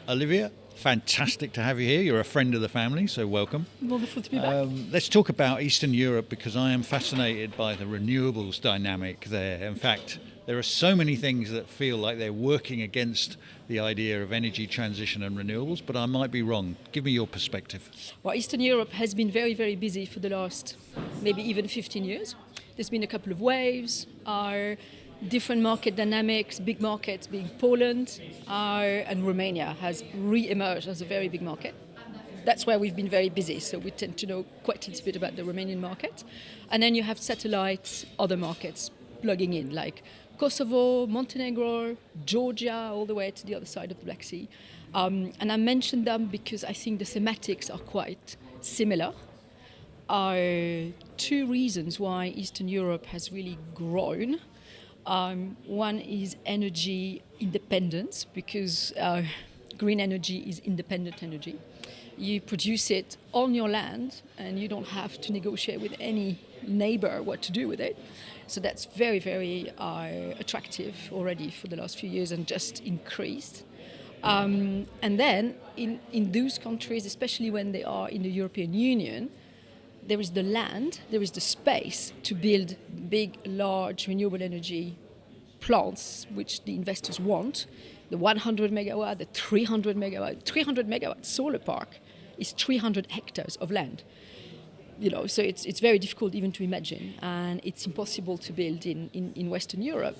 Olivia, fantastic to have you here. You're a friend of the family, so welcome. Wonderful to be back. Let's talk about Eastern Europe because I am fascinated by the renewables dynamic there. In fact, there are so many things that feel like they're working against the idea of energy transition and renewables, but I might be wrong. Give me your perspective. Well, Eastern Europe has been very, very busy for the last maybe even 15 years. There's been a couple of waves, different market dynamics, big markets being Poland, and Romania has re-emerged as a very big market. That's where we've been very busy, so we tend to know quite a little bit about the Romanian market. And then you have satellite, other markets plugging in, like Kosovo, Montenegro, Georgia, all the way to the other side of the Black Sea. And I mentioned them because I think the thematics are quite similar. Two reasons why Eastern Europe has really grown. One is energy independence, because green energy is independent energy. You produce it on your land and you don't have to negotiate with any neighbor what to do with it. So that's very, very attractive already for the last few years and just increased. And then in those countries, especially when they are in the European Union, there is the land, there is the space to build big, large renewable energy plants, which the investors want. The 100 megawatt, the 300 megawatt solar park is 300 hectares of land. So it's very difficult even to imagine, and it's impossible to build in Western Europe.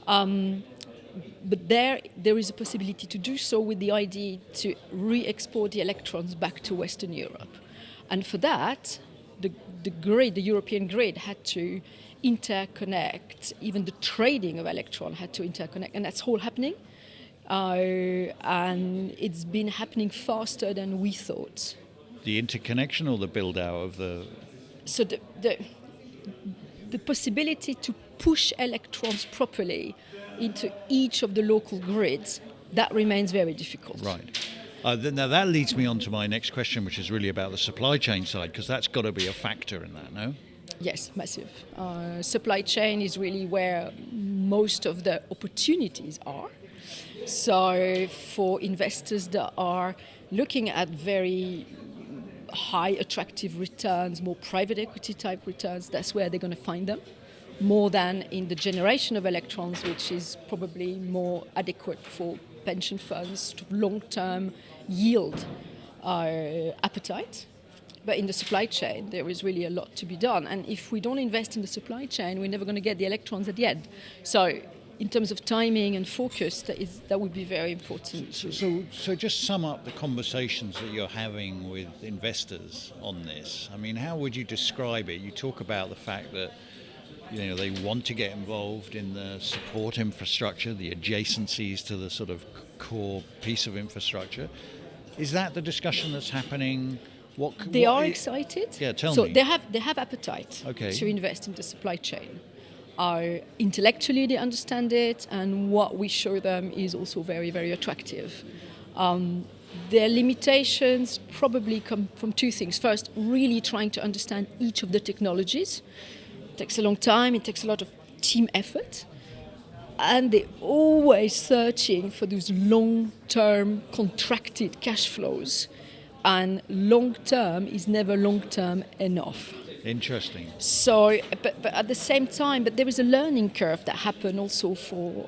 But there is a possibility to do so with the idea to re-export the electrons back to Western Europe. And for that, the European grid had to interconnect, even the trading of electron had to interconnect, and that's all happening. And it's been happening faster than we thought. The interconnection or the build out of the... So the possibility to push electrons properly into each of the local grids, that remains very difficult. Right. Now that leads me on to my next question, which is really about the supply chain side, because that's got to be a factor in that, no? Yes, massive. Supply chain is really where most of the opportunities are. So for investors that are looking at very high attractive returns, more private equity type returns, that's where they're going to find them, more than in the generation of electrons, which is probably more adequate for pension funds, long-term yield appetite. But in the supply chain, there is really a lot to be done. And if we don't invest in the supply chain, we're never going to get the electrons at the end. So in terms of timing and focus, that would be very important. So just sum up the conversations that you're having with investors on this. I mean, how would you describe it? You talk about the fact that they want to get involved in the support infrastructure, the adjacencies to the sort of core piece of infrastructure. Is that the discussion that's happening? They are excited. Yeah, tell me. So they have appetite to invest in the supply chain. Intellectually, they understand it, and what we show them is also very, very attractive. Their limitations probably come from two things. First, really trying to understand each of the technologies. It takes a long time, it takes a lot of team effort, and they're always searching for those long-term contracted cash flows, and long-term is never long-term enough. Interesting. So, but at the same time, but there is a learning curve that happened also for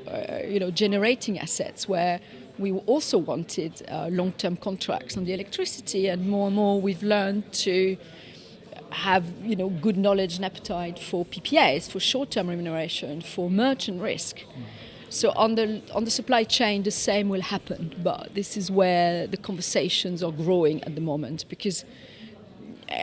generating assets, where we also wanted long-term contracts on the electricity, and more we've learned to have good knowledge and appetite for PPAs, for short-term remuneration, for merchant risk. So on the supply chain, the same will happen, but this is where the conversations are growing at the moment. Because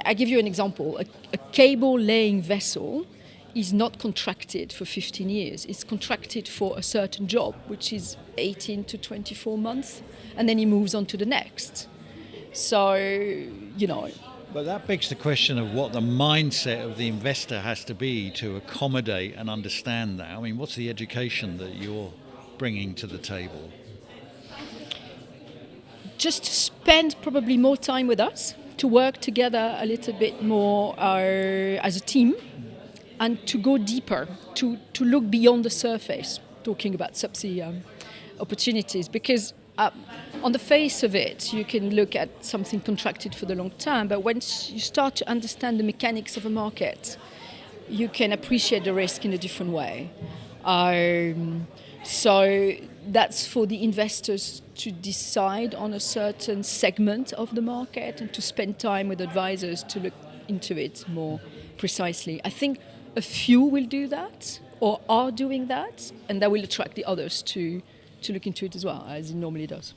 I give you an example: a cable-laying vessel is not contracted for 15 years. It's contracted for a certain job, which is 18 to 24 months, and then he moves on to the next. So But that begs the question of what the mindset of the investor has to be to accommodate and understand that. I mean, what's the education that you're bringing to the table? Just to spend probably more time with us, to work together a little bit more as a team, and to go deeper, to look beyond the surface, talking about subsea opportunities. Because On the face of it, you can look at something contracted for the long term, but once you start to understand the mechanics of a market, you can appreciate the risk in a different way. So that's for the investors to decide on a certain segment of the market and to spend time with advisors to look into it more precisely. I think a few will do that or are doing that, and that will attract the others to look into it as well, as it normally does.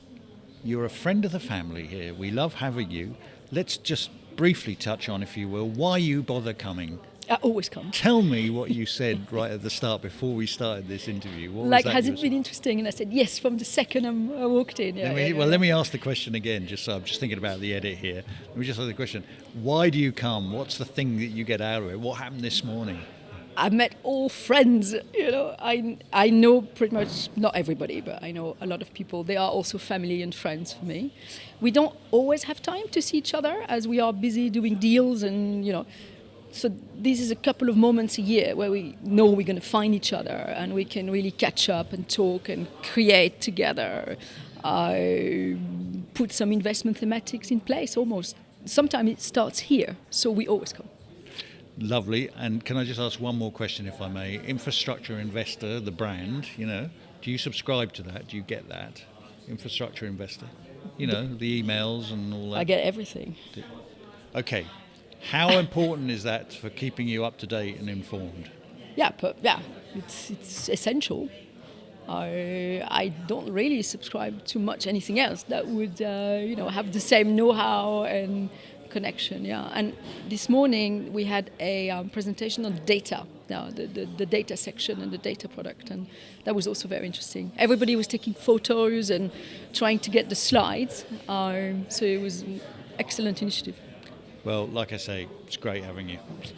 You're a friend of the family here. We love having you. Let's just briefly touch on, if you will, why you bother coming. I always come. Tell me what you said right at the start before we started this interview. What Like, was that has you it been interesting? And I said, yes, from the second I walked in. Let me ask the question again, just so I'm just thinking about the edit here. Let me just ask the question. Why do you come? What's the thing that you get out of it? What happened this morning? I met all friends, I know pretty much, not everybody, but I know a lot of people. They are also family and friends for me. We don't always have time to see each other as we are busy doing deals and, so this is a couple of moments a year where we know we're going to find each other and we can really catch up and talk and create together, put some investment thematics in place almost. Sometimes it starts here, so we always come. Lovely. And can I just ask one more question, if I may? Infrastructure Investor, the brand, do you subscribe to that? Do you get that? Infrastructure Investor? The emails and all that? I get everything. Okay. How important is that for keeping you up to date and informed? It's essential. I don't really subscribe to much anything else that would, have the same know-how and connection. Yeah. And this morning we had a presentation on data, the data section and the data product, and that was also very interesting. Everybody was taking photos and trying to get the slides, so it was an excellent initiative. Well, like I say, it's great having you.